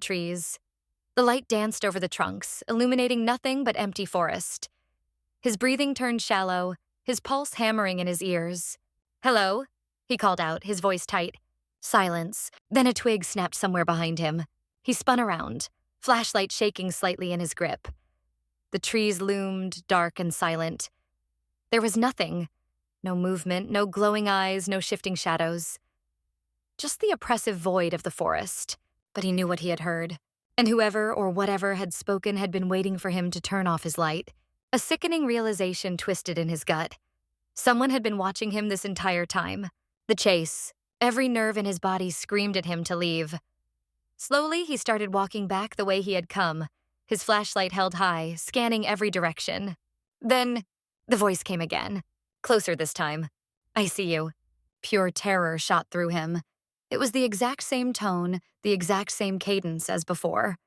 trees. The light danced over the trunks, illuminating nothing but empty forest. His breathing turned shallow, his pulse hammering in his ears. "Hello?" he called out, his voice tight. Silence. Then a twig snapped somewhere behind him. He spun around, flashlight shaking slightly in his grip. The trees loomed, dark and silent. There was nothing. No movement, no glowing eyes, no shifting shadows. Just the oppressive void of the forest. But he knew what he had heard. And whoever or whatever had spoken had been waiting for him to turn off his light. A sickening realization twisted in his gut. Someone had been watching him this entire time. The chase. Every nerve in his body screamed at him to leave. Slowly, he started walking back the way he had come, his flashlight held high, scanning every direction. Then, the voice came again. Closer this time. "I see you." Pure terror shot through him. It was the exact same tone, the exact same cadence as before.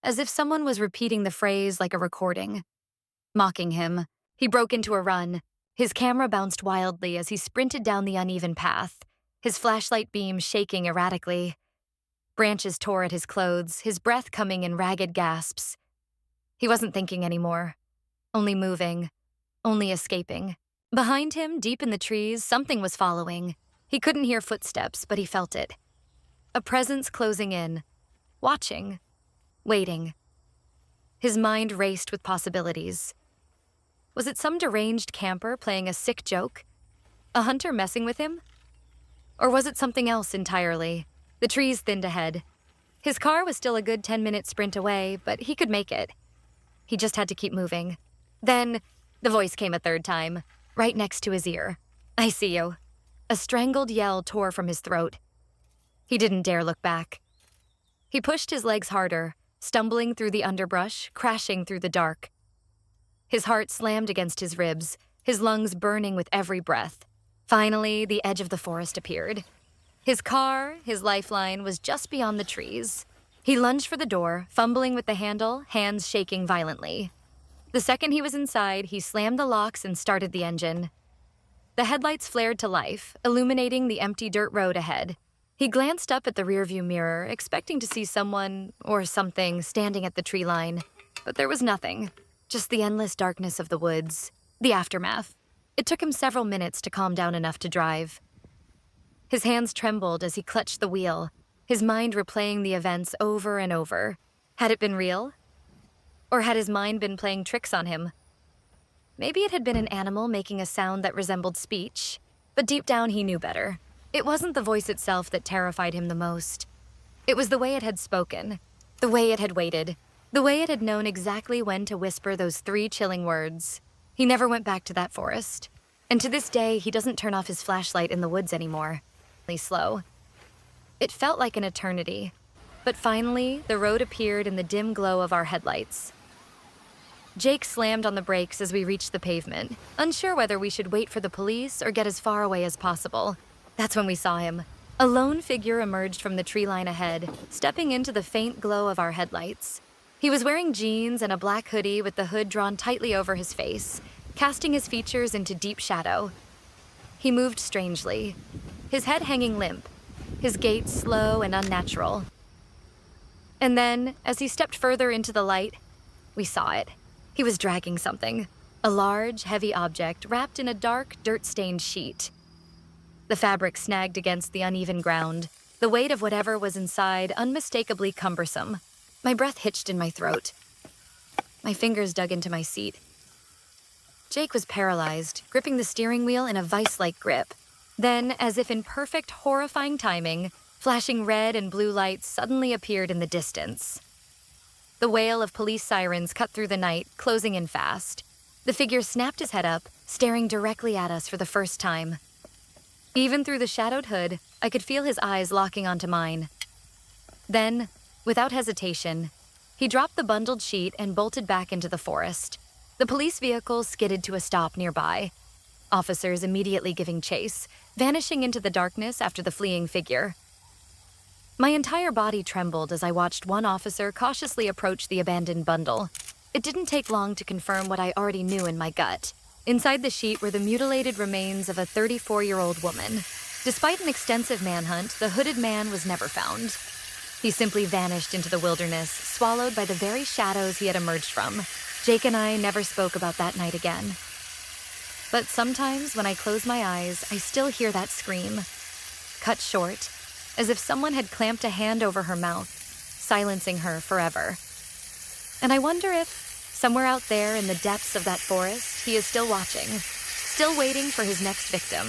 As if someone was repeating the phrase like a recording. Mocking him, he broke into a run. His camera bounced wildly as he sprinted down the uneven path, his flashlight beam shaking erratically. Branches tore at his clothes, his breath coming in ragged gasps. He wasn't thinking anymore. Only moving. Only escaping. Behind him, deep in the trees, something was following. He couldn't hear footsteps, but he felt it. A presence closing in. Watching. Waiting. His mind raced with possibilities. Was it some deranged camper playing a sick joke? A hunter messing with him? Or was it something else entirely? The trees thinned ahead. His car was still a good 10-minute sprint away, but he could make it. He just had to keep moving. Then, the voice came a third time, right next to his ear. "I see you." A strangled yell tore from his throat. He didn't dare look back. He pushed his legs harder, stumbling through the underbrush, crashing through the dark. His heart slammed against his ribs, his lungs burning with every breath. Finally, the edge of the forest appeared. His car, his lifeline, was just beyond the trees. He lunged for the door, fumbling with the handle, hands shaking violently. The second he was inside, he slammed the locks and started the engine. The headlights flared to life, illuminating the empty dirt road ahead. He glanced up at the rearview mirror, expecting to see someone or something standing at the tree line. But there was nothing, just the endless darkness of the woods, the aftermath. It took him several minutes to calm down enough to drive. His hands trembled as he clutched the wheel, his mind replaying the events over and over. Had it been real? Or had his mind been playing tricks on him? Maybe it had been an animal making a sound that resembled speech, but deep down he knew better. It wasn't the voice itself that terrified him the most. It was the way it had spoken, the way it had waited, the way it had known exactly when to whisper those 3 chilling words. He never went back to that forest. And to this day, he doesn't turn off his flashlight in the woods anymore. Slow. It felt like an eternity. But finally, the road appeared in the dim glow of our headlights. Jake slammed on the brakes as we reached the pavement, unsure whether we should wait for the police or get as far away as possible. That's when we saw him. A lone figure emerged from the tree line ahead, stepping into the faint glow of our headlights. He was wearing jeans and a black hoodie with the hood drawn tightly over his face, casting his features into deep shadow. He moved strangely, his head hanging limp, his gait slow and unnatural. And then, as he stepped further into the light, we saw it. He was dragging something, a large, heavy object wrapped in a dark, dirt-stained sheet. The fabric snagged against the uneven ground, the weight of whatever was inside unmistakably cumbersome. My breath hitched in my throat. My fingers dug into my seat. Jake was paralyzed, gripping the steering wheel in a vice-like grip. Then, as if in perfect, horrifying timing, flashing red and blue lights suddenly appeared in the distance. The wail of police sirens cut through the night, closing in fast. The figure snapped his head up, staring directly at us for the first time. Even through the shadowed hood, I could feel his eyes locking onto mine. Then, without hesitation, he dropped the bundled sheet and bolted back into the forest. The police vehicle skidded to a stop nearby, officers immediately giving chase, vanishing into the darkness after the fleeing figure. My entire body trembled as I watched one officer cautiously approach the abandoned bundle. It didn't take long to confirm what I already knew in my gut. Inside the sheet were the mutilated remains of a 34-year-old woman. Despite an extensive manhunt, the hooded man was never found. He simply vanished into the wilderness, swallowed by the very shadows he had emerged from. Jake and I never spoke about that night again. But sometimes when I close my eyes, I still hear that scream, cut short, as if someone had clamped a hand over her mouth, silencing her forever. And I wonder if, somewhere out there in the depths of that forest, he is still watching, still waiting for his next victim.